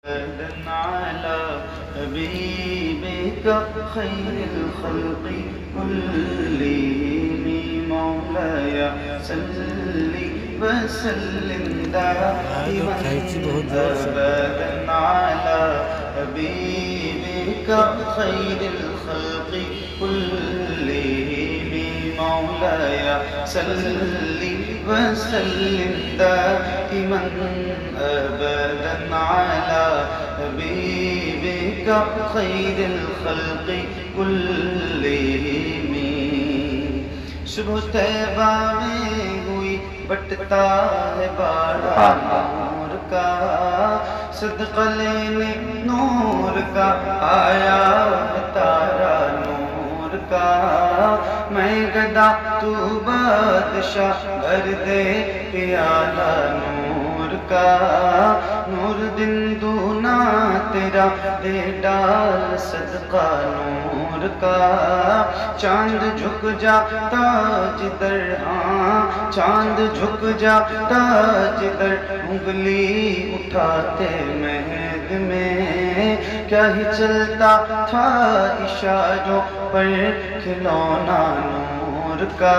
على حبيبك خير الخلق كلهم مولاي صل وسلم دائما أبدا على حبيبك خير الخلق كلهم مولاي صل وسلم دائما أبدا على حبيبك خير الخلق كلهم صبح طیبہ میں ہوئی بٹتا ہے باڑا نور کا صدقہ لینے نور کا آیا تارا نور کا میں گدا تو بادشاہ بھر دے پیالہ نور کا نور دن دونا تیرا دے ڈال صدقہ نور کا چاند جھک جاتا جدھر ہاں چاند جھک جاتا جدھر انگلی اٹھاتے مہد میں کیا ہی چلتا تھا اشاروں پر کھلونا نور کا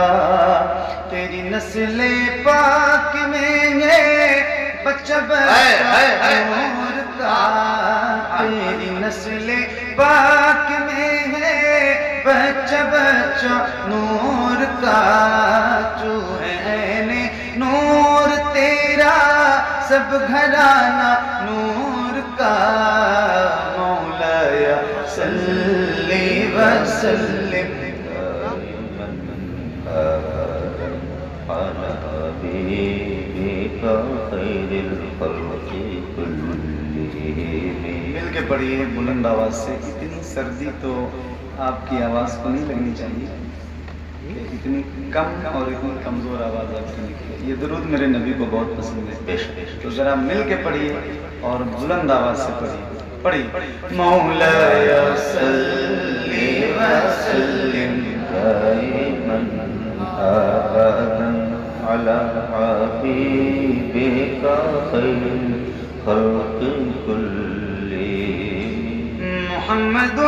تیری نسل پاک میں ہے بچہ بچہ نور کا تیری نسل پاک میں ہے بچہ بچہ نور کا جو ہے نور تیرا سب گھرانہ نور کا مولاي صل وسلم على حبيبك خير الخلق كلهم مل کے پڑھیے بلند آواز سے اتنی سردی تو آپ کی آواز کو نہیں لگنی چاہیے کہ اتنی کم اور اتنی کمزور آواز آپ کی نکلے یہ درود میرے نبی کو بہت پسند ہے تو ذرا مل کے پڑھیے اور بلند آواز سے پڑھیے مولاي صل وسلم دائما ابدا على حبيبك خير الخلق كلهم محمد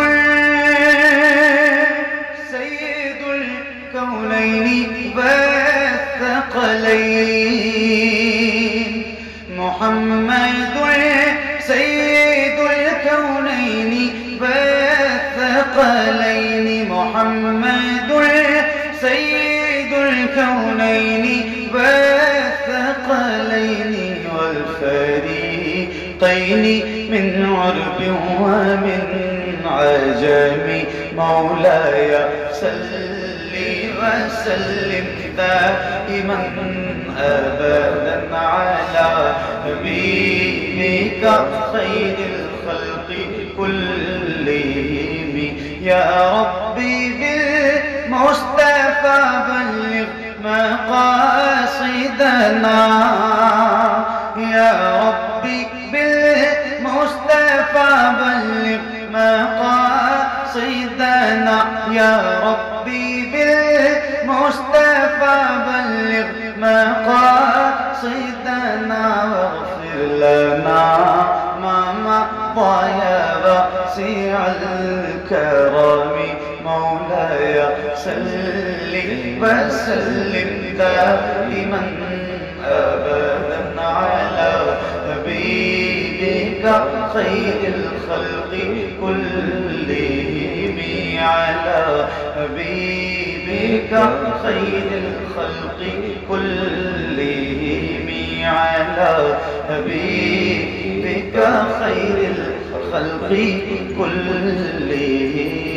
سيد الكونين والثقلين محمد سيد الكونين والثقلين محمد سيد الكونين والثقلين والفريقين من عرب ومن عجم مولاي صل وسلم دائما أبدا على حبيبك خير الخلق كلهم يا ربي بالمصطفى بلغ مقاصدنا يا ربي بالمصطفى بلغ مقاصدنا يا ربي بالمصطفى بلغ مقاصدنا واغفر لنا ما مضى يا واسع الكرم مولاي صل وسلم دائما ابدا على حبيبك خير الخلق كلهم على حبيبك خير الخلق كلهم على حبيبك خير الخلق كلهم